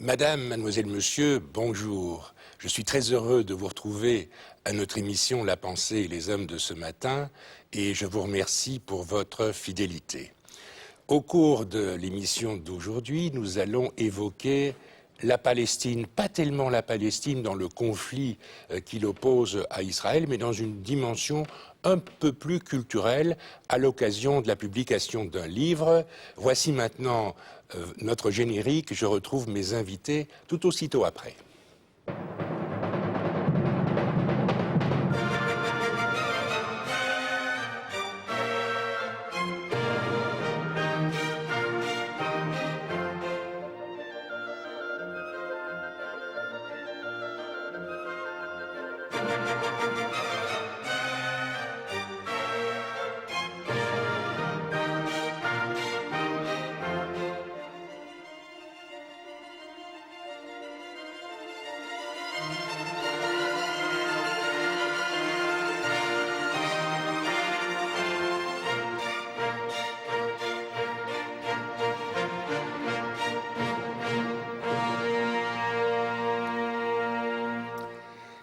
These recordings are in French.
Madame, mademoiselle, monsieur, bonjour. Je suis très heureux de vous retrouver à notre émission La pensée et les hommes de ce matin et je vous remercie pour votre fidélité. Au cours de l'émission d'aujourd'hui, nous allons évoquer la Palestine, pas tellement la Palestine dans le conflit qui l'oppose à Israël, mais dans une dimension un peu plus culturelle à l'occasion de la publication d'un livre. Voici maintenant notre générique, je retrouve mes invités tout aussitôt après.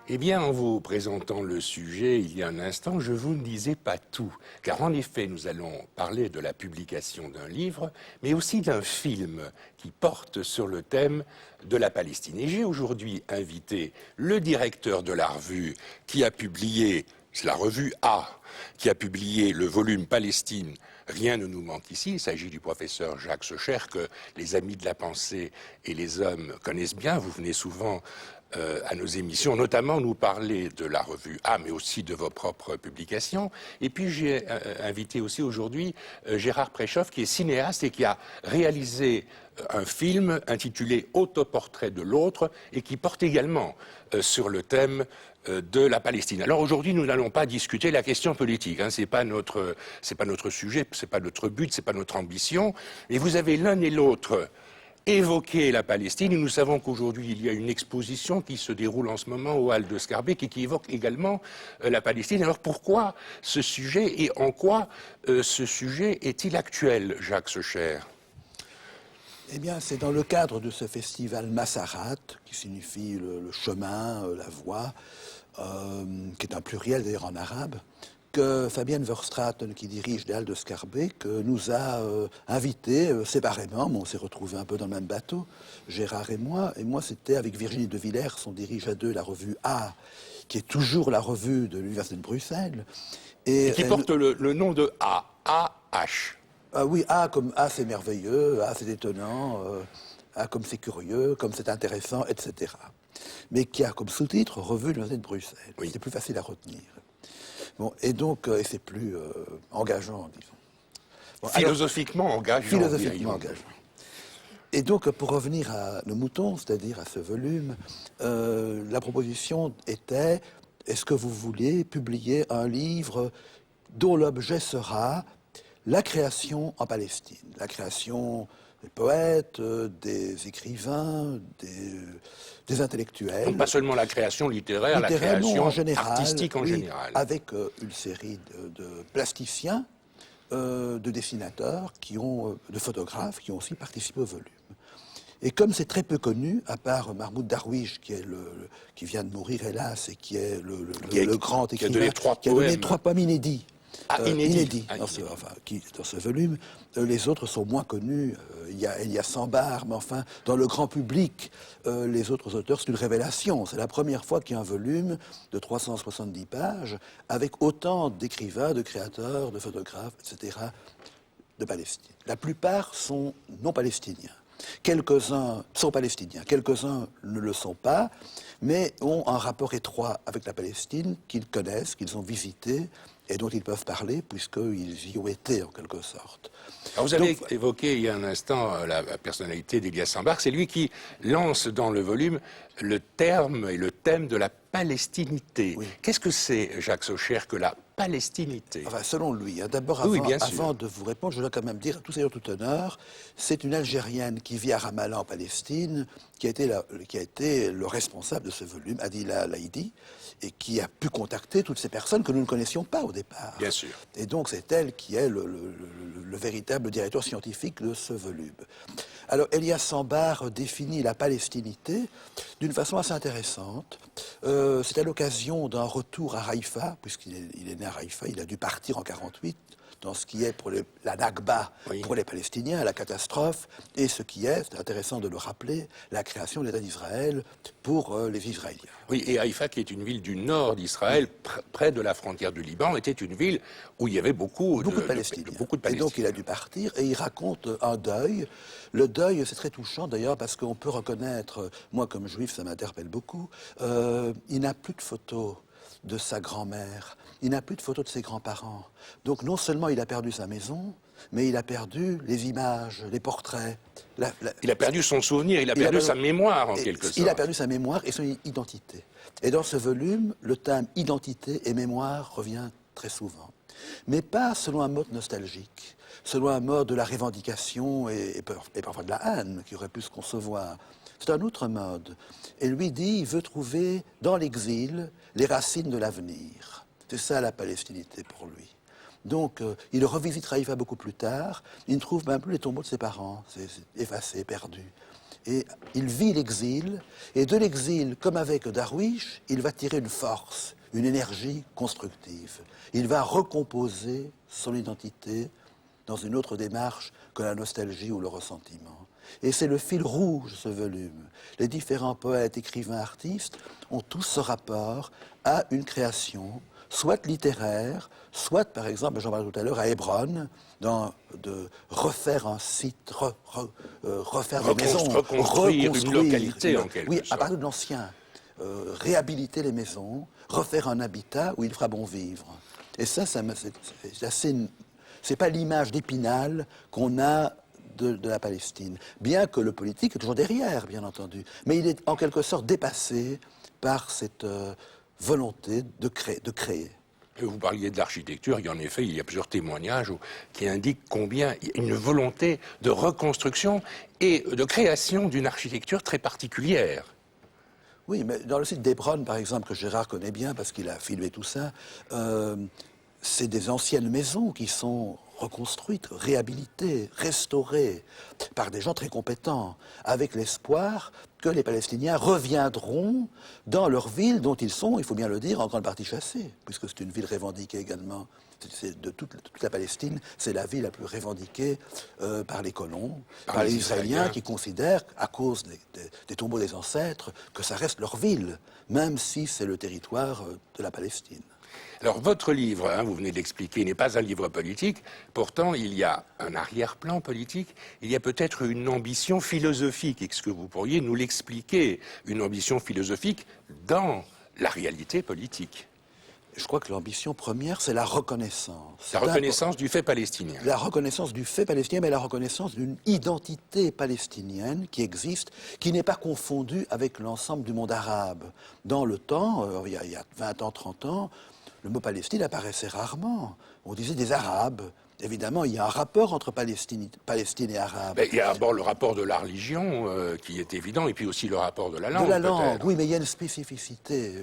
Eh bien, en vous présentant le sujet il y a un instant, je vous ne disais pas tout, car en effet, nous allons parler de la publication d'un livre, mais aussi d'un film qui porte sur le thème de la Palestine. Et j'ai aujourd'hui invité le directeur de la revue qui a publié, c'est la revue A, qui a publié le volume Palestine. Rien ne nous manque ici. Il s'agit du professeur Jacques Socher, que les amis de la pensée et les hommes connaissent bien. Vous venez souvent à nos émissions, notamment nous parler de la revue A, mais aussi de vos propres publications. Et puis j'ai invité aussi aujourd'hui Gérard Preschoff, qui est cinéaste et qui a réalisé un film intitulé Autoportrait de l'autre et qui porte également sur le thème de la Palestine. Alors aujourd'hui, nous n'allons pas discuter la question politique, hein, c'est pas notre sujet, c'est pas notre but, c'est pas notre ambition. Et vous avez l'un et l'autre évoqué la Palestine, et nous savons qu'aujourd'hui il y a une exposition qui se déroule en ce moment au Hall de Scarbeck et qui évoque également la Palestine. Alors pourquoi ce sujet et en quoi ce sujet est-il actuel, Jacques Socher ? Eh bien, c'est dans le cadre de ce festival Massarat, qui signifie le chemin, la voie, qui est un pluriel d'ailleurs en arabe, que Fabienne Verstraeten, qui dirige les Halles de Scarbeck, nous a invités séparément, mais on s'est retrouvés un peu dans le même bateau, Gérard et moi c'était avec Virginie de Villers, on dirige à deux la revue A, qui est toujours la revue de l'Université de Bruxelles. Et qui porte le nom de A, A-H. Ah oui, A comme A c'est merveilleux, A c'est étonnant, A comme c'est curieux, comme c'est intéressant, etc. Mais qui a comme sous-titre Revue de l'Université de Bruxelles. Oui. C'est plus facile à retenir. Bon, et donc, et c'est plus engageant, disons. Bon, philosophiquement engageant. Philosophiquement engageant. Et donc, pour revenir à nos moutons, c'est-à-dire à ce volume, la proposition était, est-ce que vous voulez publier un livre dont l'objet sera la création en Palestine, la création des poètes, des écrivains, des intellectuels. Donc pas seulement la création littéraire, la création en général, artistique en général. Avec une série de plasticiens, de dessinateurs, de photographes qui ont aussi participé au volume. Et comme c'est très peu connu, à part Mahmoud Darwish, qui vient de mourir hélas, et qui est le grand écrivain, qui a donné 3 poèmes inédits. Inédit dans ce volume. Les autres sont moins connus. Il y a Sambar, mais enfin, dans le grand public, les autres auteurs, c'est une révélation. C'est la première fois qu'il y a un volume de 370 pages avec autant d'écrivains, de créateurs, de photographes, etc., de Palestine. La plupart sont non palestiniens. Quelques-uns sont palestiniens, quelques-uns ne le sont pas, mais ont un rapport étroit avec la Palestine qu'ils connaissent, qu'ils ont visité, et dont ils peuvent parler, puisqu'ils y ont été, en quelque sorte. Alors vous avez évoqué il y a un instant la personnalité d'Elias Sambar. C'est lui qui lance dans le volume le terme et le thème de la palestinité. Oui. Qu'est-ce que c'est, Jacques Socher, que la palestinité. Enfin, selon lui. Hein. D'abord, Oui, avant, bien sûr. avant de vous répondre, je dois quand même dire, à tout seigneur, tout honneur, c'est une Algérienne qui vit à Ramallah, en Palestine, qui a été le responsable de ce volume, Adila Laïdi, et qui a pu contacter toutes ces personnes que nous ne connaissions pas au départ. Bien sûr. Et donc, c'est elle qui est le véritable directeur scientifique de ce volume. Alors, Elias Sambar définit la palestinité d'une façon assez intéressante. C'est à l'occasion d'un retour à Haïfa, puisqu'il est né à Haïfa, il a dû partir en 1948, dans ce qui est pour la Nakba Oui. pour les Palestiniens, la catastrophe, et ce qui est, c'est intéressant de le rappeler, la création de l'État d'Israël pour les Israéliens. Oui, et Haïfa, qui est une ville du nord d'Israël, près de la frontière du Liban, était une ville où il y avait beaucoup de Palestiniens. beaucoup de Et Palestiniens. donc il a dû partir et il raconte un deuil. Le deuil, c'est très touchant d'ailleurs parce qu'on peut reconnaître, moi comme juif, ça m'interpelle beaucoup, il n'a plus de photos de sa grand-mère, il n'a plus de photos de ses grands-parents. Donc non seulement il a perdu sa maison, mais il a perdu les images, les portraits. Il a perdu son souvenir, il a perdu sa mémoire en quelque sorte. Il a perdu sa mémoire et son identité. Et dans ce volume, le thème identité et mémoire revient très souvent. Mais pas selon un mode nostalgique, selon un mode de la revendication et parfois de la haine qui aurait pu se concevoir. C'est un autre mode. Et lui dit, il veut trouver dans l'exil les racines de l'avenir. C'est ça la palestinité pour lui. Donc, il revisite Haïfa beaucoup plus tard. Il ne trouve même plus les tombeaux de ses parents. C'est effacé, perdu. Et il vit l'exil. Et de l'exil, comme avec Darwish, il va tirer une force, une énergie constructive. Il va recomposer son identité dans une autre démarche que la nostalgie ou le ressentiment. Et c'est le fil rouge de ce volume. Les différents poètes, écrivains, artistes ont tous ce rapport à une création, soit littéraire, soit, par exemple, j'en parlais tout à l'heure, à Hébron, de refaire un site, refaire des maisons, reconstruire une localité, en quelque oui, sorte. à partir de l'ancien, réhabiliter les maisons, refaire un habitat où il fera bon vivre. Et ça c'est pas l'image d'Épinal qu'on a de la Palestine. Bien que le politique est toujours derrière, bien entendu. Mais il est en quelque sorte dépassé par cette volonté de créer. Et vous parliez de l'architecture, et en effet, il y a plusieurs témoignages qui indiquent combien il y a une volonté de reconstruction et de création d'une architecture très particulière. Oui, mais dans le site d'Hébron, par exemple, que Gérard connaît bien parce qu'il a filmé tout ça, c'est des anciennes maisons qui sont reconstruites, réhabilitées, restaurées par des gens très compétents, avec l'espoir que les Palestiniens reviendront dans leur ville dont ils sont, il faut bien le dire, en grande partie chassés, puisque c'est une ville revendiquée également. De toute la Palestine, c'est la ville la plus revendiquée par les colons, par les Israéliens qui considèrent, à cause des tombeaux des ancêtres, que ça reste leur ville, même si c'est le territoire de la Palestine. Alors, votre livre, vous venez de l'expliquer, n'est pas un livre politique. Pourtant, il y a un arrière-plan politique. Il y a peut-être une ambition philosophique. Est-ce que vous pourriez nous l'expliquer? Une ambition philosophique dans la réalité politique. Je crois que l'ambition première, c'est la reconnaissance. La reconnaissance du fait palestinien. La reconnaissance du fait palestinien, mais la reconnaissance d'une identité palestinienne qui existe, qui n'est pas confondue avec l'ensemble du monde arabe. Dans le temps, il y a 20 ans, 30 ans, le mot Palestine apparaissait rarement. On disait des Arabes. Évidemment, il y a un rapport entre Palestine et Arabe. Il y a d'abord le rapport de la religion qui est évident, et puis aussi le rapport de la langue. De la langue, oui, mais il y a une spécificité.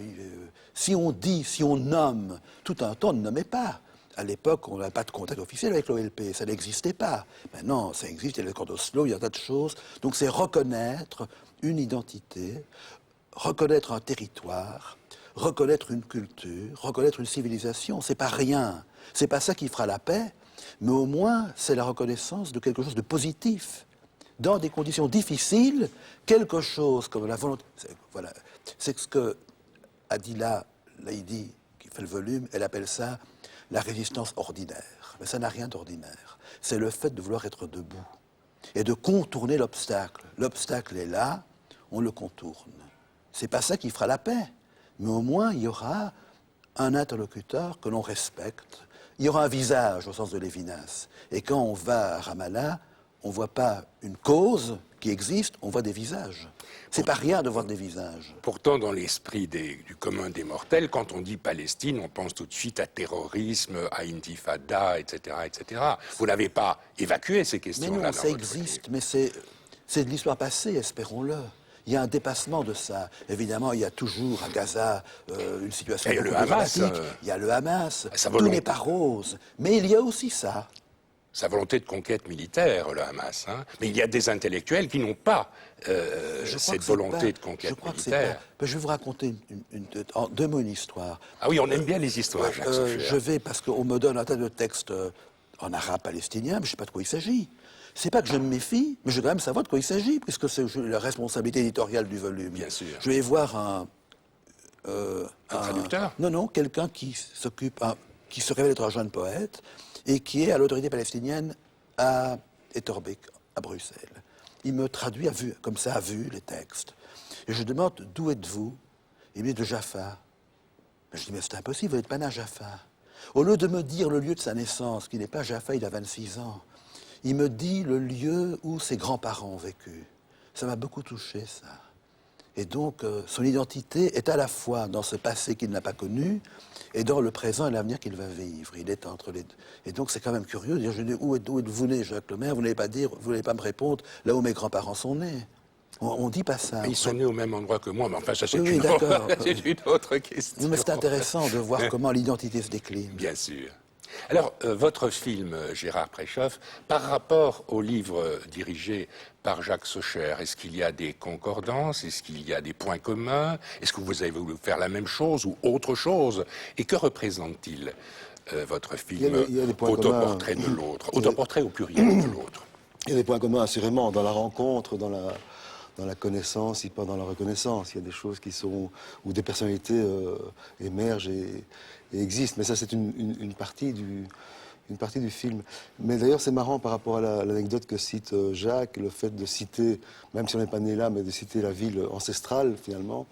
Si on nomme, tout un temps, on ne nommait pas. À l'époque, on n'avait pas de contact officiel avec l'OLP, ça n'existait pas. Maintenant, ça existe, il y a l'accord d'Oslo, il y a un tas de choses. Donc c'est reconnaître une identité, reconnaître un territoire, reconnaître une culture, reconnaître une civilisation. C'est pas rien. C'est pas ça qui fera la paix, mais au moins c'est la reconnaissance de quelque chose de positif. Dans des conditions difficiles, quelque chose comme la volonté... Voilà. C'est ce que Adila Laïdi, qui fait le volume, elle appelle ça la résistance ordinaire. Mais ça n'a rien d'ordinaire. C'est le fait de vouloir être debout et de contourner l'obstacle. L'obstacle est là, on le contourne. C'est pas ça qui fera la paix, mais au moins il y aura un interlocuteur que l'on respecte. Il y aura un visage au sens de Lévinas. Et quand on va à Ramallah, on ne voit pas une cause qui existe, on voit des visages. C'est pas rien de voir des visages. Pourtant, dans l'esprit du commun des mortels, quand on dit Palestine, on pense tout de suite à terrorisme, à intifada, etc., etc. Vous n'avez pas évacué ces Mais questions-là non, dans ça votre existe, livre. mais c'est de l'histoire passée, espérons-le. Il y a un dépassement de ça. Évidemment, il y a toujours à Gaza une situation Et beaucoup le plus Hamas, dramatique. Il y a le Hamas. sa Tout volonté. n'est pas rose. Mais il y a aussi ça. Sa volonté de conquête militaire, le Hamas. Hein. Mais il y a des intellectuels qui n'ont pas Je crois cette que c'est volonté pas- de conquête je crois que c'est militaire. pas- Je vais vous raconter en deux mots une histoire. Ah oui, on aime bien les histoires, Jacques Socher. Je vais, parce qu'on me donne un tas de textes en arabe palestinien, mais je ne sais pas de quoi il s'agit. C'est pas que je me méfie, mais je dois quand même savoir de quoi il s'agit, puisque c'est la responsabilité éditoriale du volume. Bien sûr. Je vais voir un traducteur? Non, quelqu'un qui qui se révèle être un jeune poète et qui est à l'autorité palestinienne à Etterbeek, à Bruxelles. Il me traduit comme ça à vue les textes. Et je demande d'où êtes-vous? Il me dit de Jaffa. Mais je dis mais c'est impossible, vous n'êtes pas né à Jaffa. Au lieu de me dire le lieu de sa naissance, qui n'est pas Jaffa, il a 26 ans, il me dit le lieu où ses grands-parents ont vécu. Ça m'a beaucoup touché, ça. Et donc, son identité est à la fois dans ce passé qu'il n'a pas connu et dans le présent et l'avenir qu'il va vivre. Il est entre les deux. Et donc, c'est quand même curieux de dire, je dis, où êtes-vous né, Jacques Lemaire? Vous n'allez pas me répondre là où mes grands-parents sont nés. On dit pas ça. Mais ils sont nés au même endroit que moi, mais enfin, ça, c'est Oui, une, d'accord. c'est une autre question. Non, mais c'est intéressant de voir comment l'identité se décline. Bien sûr. Alors, votre film, Gérard Preschoff, par rapport au livre dirigé par Jacques Socher, est-ce qu'il y a des concordances? Est-ce qu'il y a des points communs? Est-ce que vous avez voulu faire la même chose ou autre chose? Et que représente-t-il, votre film, il y a des points autoportrait communs. de l'autre? Autoportrait au pluriel de l'autre. Il y a des points communs, assurément, dans la rencontre, dans la connaissance, et pas dans la reconnaissance. Il y a des choses où des personnalités émergent et existent. Mais ça, c'est une partie du film. Mais d'ailleurs, c'est marrant par rapport à l'anecdote que cite Jacques, le fait de citer, même si on n'est pas né là, mais de citer la ville ancestrale, finalement.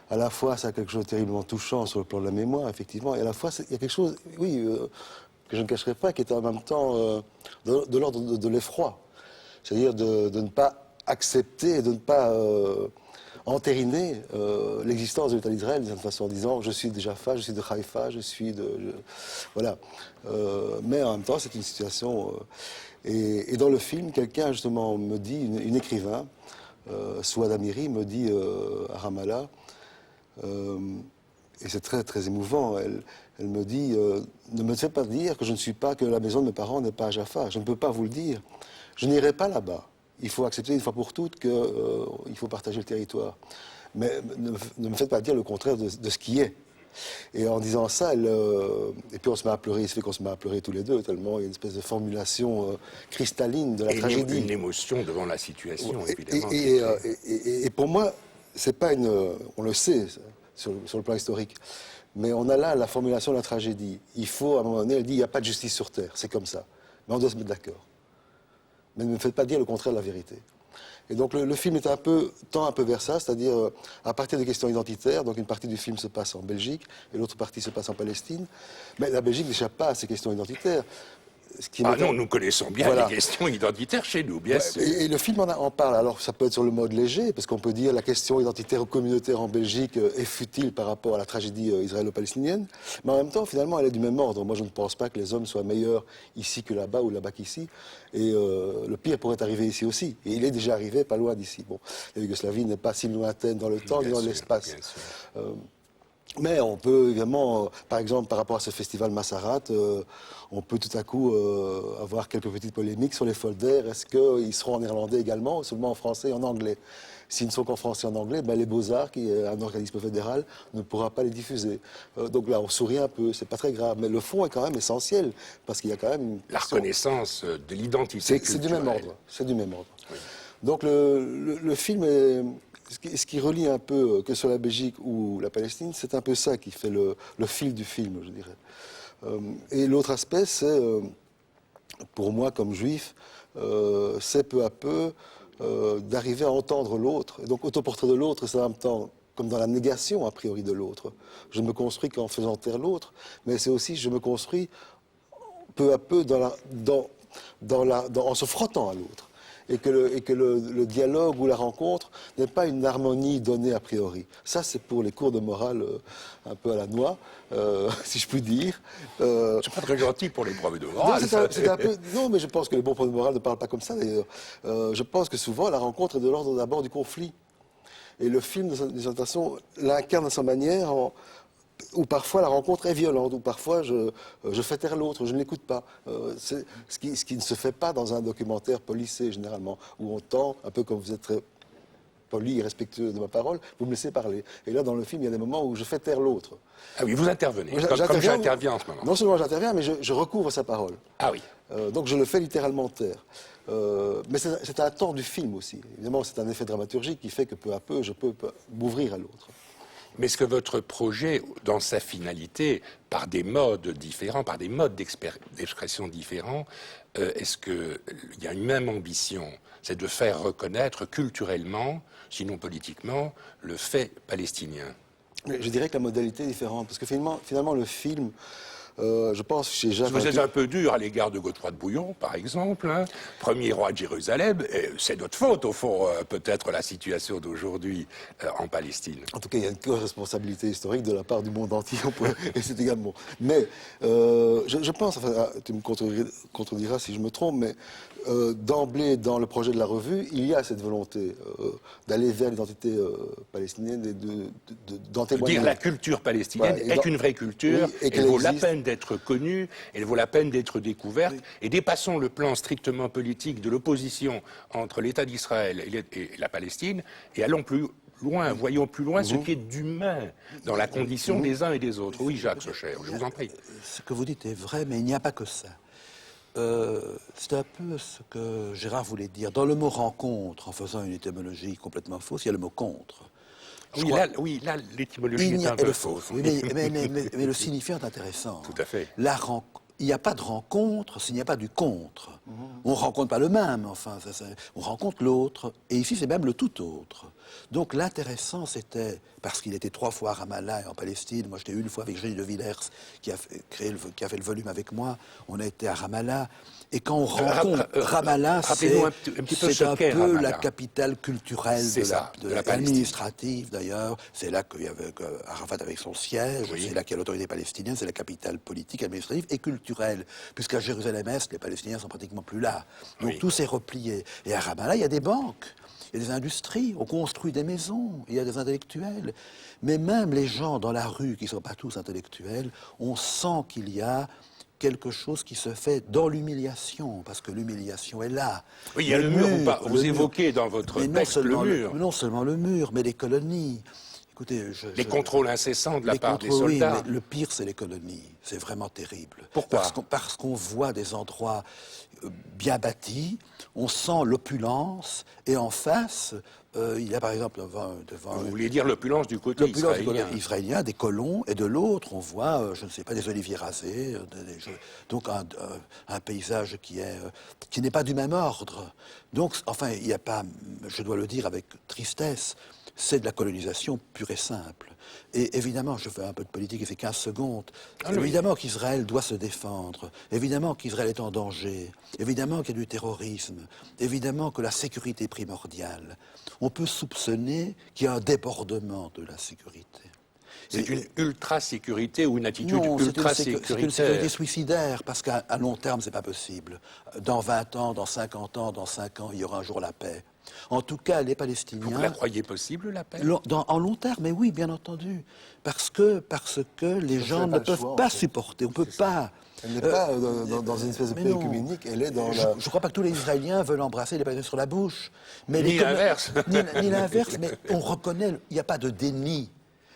À la fois, ça a quelque chose de terriblement touchant sur le plan de la mémoire, effectivement, et à la fois, il y a quelque chose, oui, que je ne cacherai pas, qui est en même temps de l'ordre de l'effroi. C'est-à-dire de ne pas accepter, de ne pas entériner l'existence de l'État d'Israël d'une certaine façon, en disant je suis de Jaffa, je suis de Haïfa, je suis de... voilà. Mais en même temps, c'est une situation... et dans le film, quelqu'un justement me dit, une écrivain, Souad Amiri, me dit à Ramallah, et c'est très très émouvant, elle me dit ne me faites pas dire que je ne suis pas, que la maison de mes parents n'est pas à Jaffa, je ne peux pas vous le dire. Je n'irai pas là-bas. Il faut accepter une fois pour toutes qu'il faut partager le territoire. Mais ne me faites pas dire le contraire de ce qui est. Et en disant ça, et puis on se met à pleurer, il se fait qu'on se met à pleurer tous les deux, tellement il y a une espèce de formulation cristalline de la tragédie. Une émotion devant la situation, évidemment. Et pour moi, c'est pas on le sait sur le plan historique, mais on a là la formulation de la tragédie. Il faut, à un moment donné, elle dit il n'y a pas de justice sur terre, c'est comme ça. Mais on doit se mettre d'accord. Mais ne me faites pas dire le contraire de la vérité. Et donc le film tend un peu vers ça, c'est-à-dire à partir des questions identitaires, donc une partie du film se passe en Belgique et l'autre partie se passe en Palestine, mais la Belgique n'échappe pas à ces questions identitaires. Non, nous connaissons bien les questions identitaires chez nous, bien sûr. Et le film en parle. Alors, ça peut être sur le mode léger, parce qu'on peut dire la question identitaire ou communautaire en Belgique est futile par rapport à la tragédie israélo-palestinienne. Mais en même temps, finalement, elle est du même ordre. Moi, je ne pense pas que les hommes soient meilleurs ici que là-bas ou là-bas qu'ici. Et le pire pourrait arriver ici aussi. Et il est déjà arrivé pas loin d'ici. Bon, la Yougoslavie n'est pas si lointaine dans le temps ni dans l'espace. Mais on peut évidemment, par exemple, par rapport à ce festival Massarat, on peut tout à coup avoir quelques petites polémiques sur les folders. Est-ce qu'ils seront en néerlandais également, ou seulement en français et en anglais? S'ils ne sont qu'en français et en anglais, ben les Beaux-Arts, qui est un organisme fédéral, ne pourra pas les diffuser. Donc là, on sourit un peu, c'est pas très grave. Mais le fond est quand même essentiel, parce qu'il y a quand même la reconnaissance de l'identité culturelle. C'est du même ordre. C'est du même ordre. Oui. Donc le film est... Ce qui relie un peu, que sur la Belgique ou la Palestine, c'est un peu ça qui fait le fil du film, je dirais. Et l'autre aspect, c'est, pour moi comme juif, c'est peu à peu d'arriver à entendre l'autre. Et donc, autoportrait de l'autre, c'est en même temps comme dans la négation, a priori, de l'autre. Je ne me construis qu'en faisant taire l'autre, mais c'est aussi, je me construis peu à peu en se frottant à l'autre. et que le dialogue ou la rencontre n'est pas une harmonie donnée a priori. Ça, c'est pour les cours de morale un peu à la noix, si je puis dire. C'est pas très gentil pour les profs de morale. C'est un peu... Non, mais je pense que les bons profs de morale ne parlent pas comme ça, d'ailleurs. Je pense que souvent, la rencontre est de l'ordre d'abord du conflit. Et le film, d'une certaine façon, l'incarne à sa manière, où parfois la rencontre est violente, où parfois je fais taire l'autre, je ne l'écoute pas. C'est ce qui ne se fait pas dans un documentaire policé, généralement, où on tend, un peu comme vous êtes très poli et respectueux de ma parole, vous me laissez parler. Et là, dans le film, il y a des moments où je fais taire l'autre. Ah oui, vous intervenez, comme j'interviens en ce moment. Non seulement j'interviens, mais je recouvre sa parole. Ah oui. Donc je le fais littéralement taire. Mais c'est un temps du film aussi. Évidemment, c'est un effet dramaturgique qui fait que peu à peu, je peux m'ouvrir à l'autre. Mais est-ce que votre projet, dans sa finalité, par des modes différents, par des modes d'expression différents, est-ce qu'il y a une même ambition? C'est de faire reconnaître culturellement, sinon politiquement, le fait palestinien. Mais je dirais que la modalité est différente, parce que finalement le film, je pense chez Jacques... Vous êtes un peu dur à l'égard de Godefroy de Bouillon, par exemple, hein, premier roi de Jérusalem. C'est notre faute, au fond, peut-être la situation d'aujourd'hui en Palestine. En tout cas, il y a une co-responsabilité historique de la part du monde entier, et c'est également... Mais je pense, enfin, tu me contrediras si je me trompe, mais d'emblée, dans le projet de la revue, il y a cette volonté d'aller vers l'identité palestinienne et d'en témoigner. Dire la culture palestinienne est une vraie culture, oui, elle vaut la peine d'être connue, elle vaut la peine d'être découverte, oui. Et dépassons le plan strictement politique de l'opposition entre l'État d'Israël et la Palestine, et allons plus loin, voyons plus loin ce qui est d'humain dans la condition des uns et des autres. Oui, Jacques Socher, je vous en prie. Ce que vous dites est vrai, mais il n'y a pas que ça. C'est un peu ce que Gérard voulait dire. Dans le mot rencontre, en faisant une étymologie complètement fausse, il y a le mot contre. Oui, là, l'étymologie est un peu fausse. Oui, mais le signifiant est intéressant. Tout à fait. Il n'y a pas de rencontre s'il n'y a pas du contre. On ne rencontre pas le même, enfin, on rencontre l'autre. Et ici, c'est même le tout autre. Donc l'intéressant, c'était, parce qu'il était 3 fois à Ramallah et en Palestine, moi j'étais une fois avec Génie de Villers, qui a fait le volume avec moi, on a été à Ramallah, et quand on rencontre Ramallah, c'est un peu la capitale culturelle administrative d'ailleurs, c'est là qu'il y avait Arafat avec son siège, oui. C'est là qu'il y a l'autorité palestinienne, c'est la capitale politique, administrative et culturelle, puisqu'à Jérusalem-Est, les Palestiniens sont pratiquement plus là. Donc oui. Tout s'est replié. Et à Ramallah, il y a des banques. Il y a des industries, on construit des maisons, il y a des intellectuels. Mais même les gens dans la rue, qui ne sont pas tous intellectuels, on sent qu'il y a quelque chose qui se fait dans l'humiliation, parce que l'humiliation est là. Oui, il y a le mur, vous évoquez dans votre texte le mur. Non seulement le mur, mais les colonies. Écoutez, les contrôles incessants de la part des soldats. Oui, mais le pire, c'est les colonies. C'est vraiment terrible. Pourquoi ? Parce qu'on voit des endroits bien bâtis, on sent l'opulence, et en face, il y a par exemple devant vous voulez dire l'opulence du côté israélien, des colons, et de l'autre, on voit, je ne sais pas, des oliviers rasés, donc un paysage qui n'est pas du même ordre. Donc, enfin, il n'y a pas, je dois le dire avec tristesse, c'est de la colonisation pure et simple. Et évidemment, je fais un peu de politique et c'est 15 secondes. Évidemment qu'Israël doit se défendre. Évidemment qu'Israël est en danger. Évidemment qu'il y a du terrorisme. Évidemment que la sécurité est primordiale. On peut soupçonner qu'il y a un débordement de la sécurité. C'est une ultra-sécurité ou une attitude ultra-sécuritaire. C'est une sécurité suicidaire, parce qu'à long terme, c'est pas possible. Dans 20 ans, dans 50 ans, dans 5 ans, il y aura un jour la paix. En tout cas, les Palestiniens... Vous la croyez possible, la paix ? En long terme, mais oui, bien entendu. Parce que les gens ne peuvent pas supporter. On ne peut pas... Elle n'est pas dans une espèce de paix œcuménique, elle est dans Je ne crois pas que tous les Israéliens veulent embrasser les Palestiniens sur la bouche. Mais ni l'inverse. Ni l'inverse, mais on reconnaît, il n'y a pas de déni.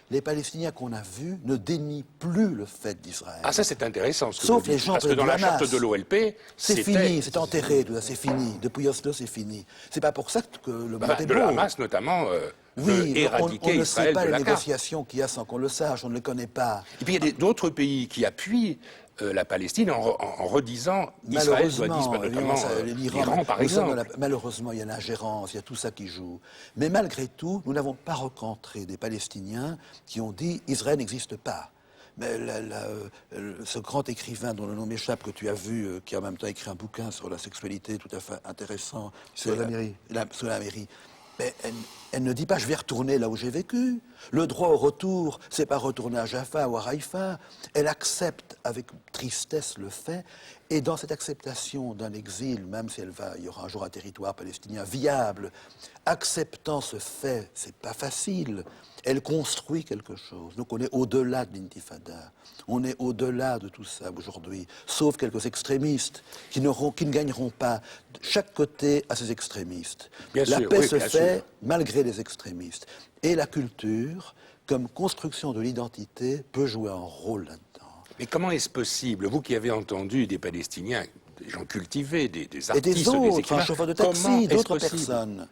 Les Palestiniens qu'on a vus ne dénient plus le fait d'Israël. Ah, ça c'est intéressant ce que Sauf vous dites, les gens parce que dans la charte de l'OLP, c'est fini, c'est enterré, tout ça, c'est fini. Depuis Oslo, c'est fini. C'est pas pour ça que le monde est beau. De la Hamas notamment, oui, éradiquer on ne Israël sait pas de la les carte. négociations qu'il y a sans qu'on le sache, on ne les connaît pas. Et puis il y a d'autres pays qui appuient la Palestine en redisant Israël doit disparaître, notamment l'Iran par exemple. Malheureusement, il y a l'ingérence, il y a tout ça qui joue. Mais malgré tout, nous n'avons pas rencontré des Palestiniens qui ont dit Israël n'existe pas. Mais ce grand écrivain dont le nom m'échappe, que tu as vu, qui a en même temps écrit un bouquin sur la sexualité tout à fait intéressant. Sur la mairie. Sur la mairie. Mais elle ne dit pas « je vais retourner là où j'ai vécu ». Le droit au retour, c'est pas retourner à Jaffa ou à Haïfa. Elle accepte avec tristesse le fait. Et dans cette acceptation d'un exil, même si il y aura un jour un territoire palestinien viable, acceptant ce fait, c'est pas facile. Elle construit quelque chose. Donc on est au-delà de l'intifada. On est au-delà de tout ça aujourd'hui. Sauf quelques extrémistes qui ne gagneront pas. Chaque côté a ses extrémistes. Bien la sûr, paix oui, se bien fait sûr. malgré les extrémistes. Et la culture, comme construction de l'identité, peut jouer un rôle là-dedans. Mais comment est-ce possible, vous qui avez entendu des Palestiniens, des gens cultivés, des Et artistes, des autres, écrivains, un chauffeur de comment taxi, est-ce d'autres possible personnes.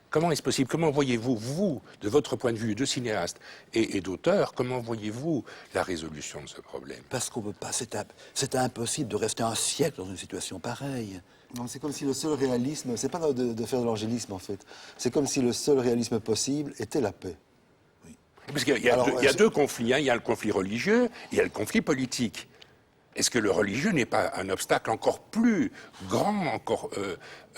Comment est-ce possible? Comment voyez-vous, vous, de votre point de vue de cinéaste et d'auteur, comment voyez-vous la résolution de ce problème? Parce qu'on peut pas, c'est impossible de rester un siècle dans une situation pareille. Non, c'est comme si le seul réalisme, c'est pas de faire de l'angélisme en fait, c'est comme si le seul réalisme possible était la paix. Parce qu'il y a deux conflits, hein. Il y a le conflit religieux, il y a le conflit politique. Est-ce que le religieux n'est pas un obstacle encore plus grand, encore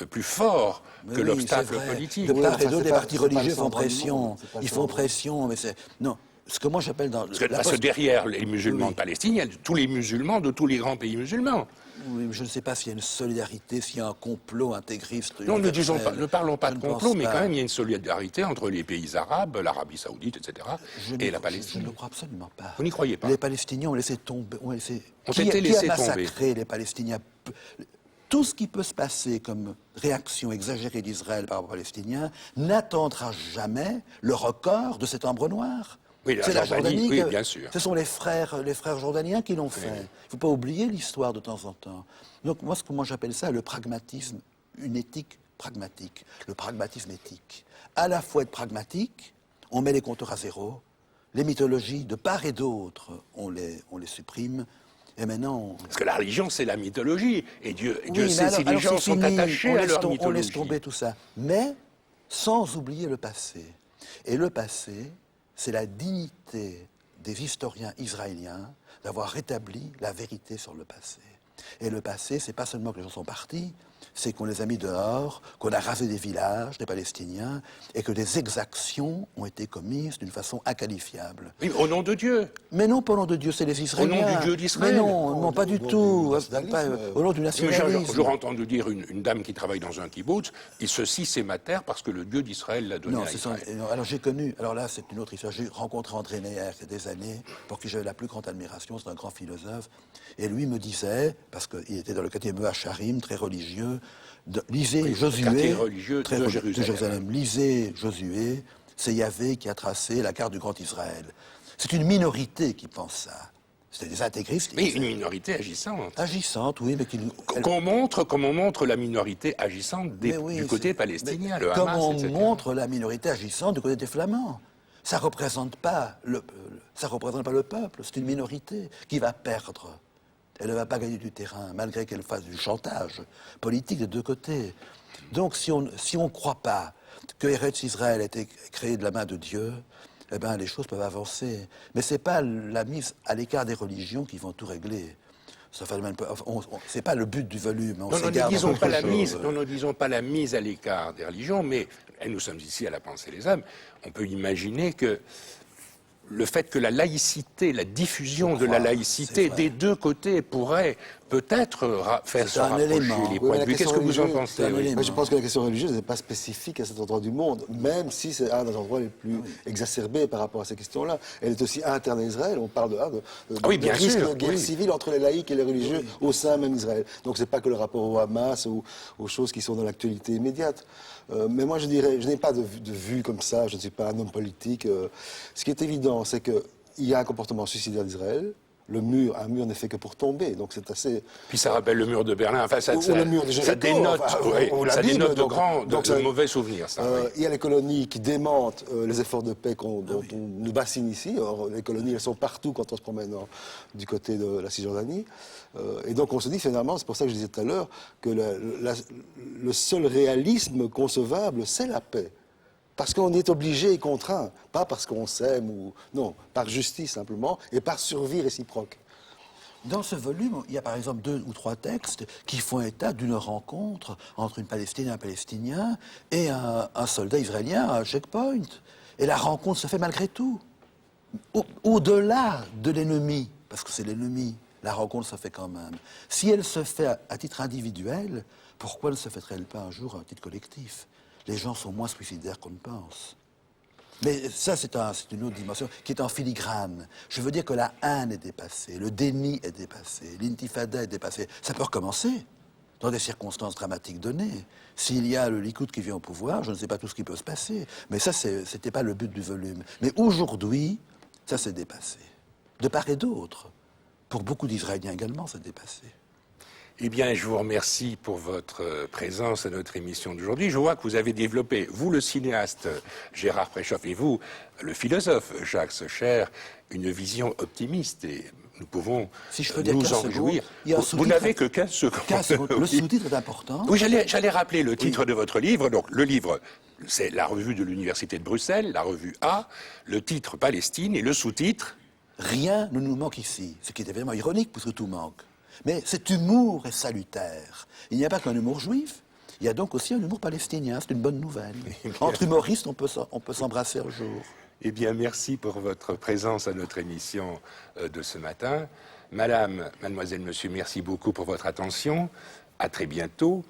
plus fort que Oui, l'obstacle c'est vrai. politique? De part et enfin, d'autre, c'est les pas- partis c'est pas le religieux font centre du pression. monde, c'est pas le Ils font centre. pression, mais c'est... Non, ce que moi j'appelle dans... Parce que derrière les musulmans Oui. de Palestine, il y a tous les musulmans de tous les grands pays musulmans. Oui, je ne sais pas s'il y a une solidarité, s'il y a un complot intégriste. Non, ne parlons pas Je de ne pense complot, mais pas. quand même, il y a une solidarité entre les pays arabes, l'Arabie Saoudite, etc., et la Je Palestine. ne crois absolument pas. Vous n'y croyez pas? Les Palestiniens ont laissé tomber... Ont Qui été laissés a tomber. massacré les Palestiniens? Tout ce qui peut se passer comme réaction exagérée d'Israël par rapport aux Palestiniens n'atteindra jamais le record de cet ambre noir. Oui, la C'est la Jordanie, Jordanie. oui, bien sûr. Ce sont les frères jordaniens qui l'ont fait. Il ne faut pas oublier l'histoire de temps en temps. Donc moi, moi j'appelle ça le pragmatisme, une éthique pragmatique, le pragmatisme éthique. À la fois être pragmatique, on met les compteurs à zéro, les mythologies de part et d'autre, on les supprime, et maintenant... Parce que la religion, c'est la mythologie. Et Dieu Oui, sait mais si les alors gens c'est sont fini, attachés à leur on mythologie. laisse tomber tout ça. Mais sans oublier le passé. Et le passé, c'est la dignité des historiens israéliens d'avoir rétabli la vérité sur le passé. Et le passé, c'est pas seulement que les gens sont partis, c'est qu'on les a mis dehors, qu'on a rasé des villages, des Palestiniens, et que des exactions ont été commises d'une façon inqualifiable. Oui, au nom de Dieu. Mais non, pas au nom de Dieu, c'est les Israéliens. nom du Dieu d'Israël. Mais non, non, pas du tout. Au nom du J'ai nationalisme. entendu dire une dame qui travaille dans un kibbutz, et ceci c'est ma terre parce que le Dieu d'Israël l'a donné Non, à c'est ça. Israël. Non, alors j'ai connu, alors là c'est une autre histoire, j'ai rencontré André Neher il y a des années, pour qui j'avais la plus grande admiration, c'est un grand philosophe, et lui me disait, parce qu'il était dans le quartier Mehacharim, très religieux, lisez Oui, Josué, quartier religieux très de religieux Jérusalem. Lisez Josué, c'est Yahvé qui a tracé la carte du grand Israël. C'est une minorité qui pense ça. C'est des intégristes. qui Mais disent une ça. minorité agissante. Agissante, oui, mais qui... Comme on montre la minorité agissante Mais oui, du côté c'est- palestinien, mais le comme Hamas, on etc. montre la minorité agissante du côté des Flamands. Ça représente pas ça représente pas le peuple, c'est une minorité qui va perdre. Elle ne va pas gagner du terrain, malgré qu'elle fasse du chantage politique des deux côtés. Donc si on ne croit pas que Eretz Israël a été créé de la main de Dieu, eh ben, les choses peuvent avancer. Mais ce n'est pas la mise à l'écart des religions qui vont tout régler. C'est pas le but du volume. On Non, s'égare dans autre chose. ne disons pas la mise à l'écart des religions, mais et nous sommes ici à la Pensée des Hommes. On peut imaginer que le fait que la laïcité, la diffusion de la laïcité des deux côtés pourrait peut-être faire se un rapprocher élément. les Oui, points mais de la vue. Qu'est-ce que vous en question pensez? religieuse, Oui. c'est un Mais je pense que la question religieuse n'est pas spécifique à cet endroit du monde, même si c'est un des endroits les plus exacerbés par rapport à ces questions-là. Elle est aussi interne à Israël. On parle de bien risque sûr, de guerre oui. civile entre les laïcs et les religieux au sein même d'Israël. Donc c'est pas que le rapport au Hamas ou aux choses qui sont dans l'actualité immédiate. Mais moi je dirais, je n'ai pas de vue comme ça, je ne suis pas un homme politique. Ce qui est évident, c'est qu'il y a un comportement suicidaire d'Israël. Un mur n'est fait que pour tomber, donc c'est assez... Puis ça rappelle le mur de Berlin. Enfin, ça, Ou le mur de Jéricho, ça dénote, enfin, oui, ou la ça Bible, dénote donc de ça- mauvais souvenirs. Ça, oui. Il y a les colonies qui démentent les efforts de paix dont on nous bassine ici. Or, les colonies, elles sont partout quand on se promène du côté de la Cisjordanie. Et donc on se dit finalement, c'est pour ça que je disais tout à l'heure, que le seul réalisme concevable, c'est la paix. Parce qu'on est obligé et contraint, pas parce qu'on s'aime ou... Non, par justice simplement, et par survie réciproque. Dans ce volume, il y a par exemple 2 ou 3 textes qui font état d'une rencontre entre une Palestinienne et un Palestinien et un soldat israélien à un checkpoint. Et la rencontre se fait malgré tout. Au-delà de l'ennemi, parce que c'est l'ennemi, la rencontre se fait quand même. Si elle se fait à titre individuel, pourquoi ne se fait-elle pas un jour à titre collectif? Les gens sont moins suicidaires qu'on ne pense. Mais ça, c'est une autre dimension qui est en filigrane. Je veux dire que la haine est dépassée, le déni est dépassé, l'intifada est dépassée. Ça peut recommencer dans des circonstances dramatiques données. S'il y a le Likoud qui vient au pouvoir, je ne sais pas tout ce qui peut se passer. Mais ça, c'était pas le but du volume. Mais aujourd'hui, ça s'est dépassé. De part et d'autre. Pour beaucoup d'Israéliens également, c'est dépassé. Eh bien, je vous remercie pour votre présence à notre émission d'aujourd'hui. Je vois que vous avez développé, vous le cinéaste Gérard Preschoff et vous, le philosophe Jacques Secher, une vision optimiste et nous pouvons si je peux dire nous 15 en secondes, réjouir. il y a un Vous n'avez que 15 secondes. 15 secondes. Le Oui. sous-titre est important. Oui, j'allais rappeler le titre de votre livre. Donc, le livre, c'est la revue de l'Université de Bruxelles, la revue A, le titre Palestine et le sous-titre. Rien ne nous manque ici, ce qui est évidemment ironique puisque tout manque. Mais cet humour est salutaire. Il n'y a pas qu'un humour juif, il y a donc aussi un humour palestinien, c'est une bonne nouvelle. Entre humoristes, on peut s'embrasser un jour. Eh bien, merci pour votre présence à notre émission de ce matin. Madame, mademoiselle, monsieur, merci beaucoup pour votre attention. À très bientôt.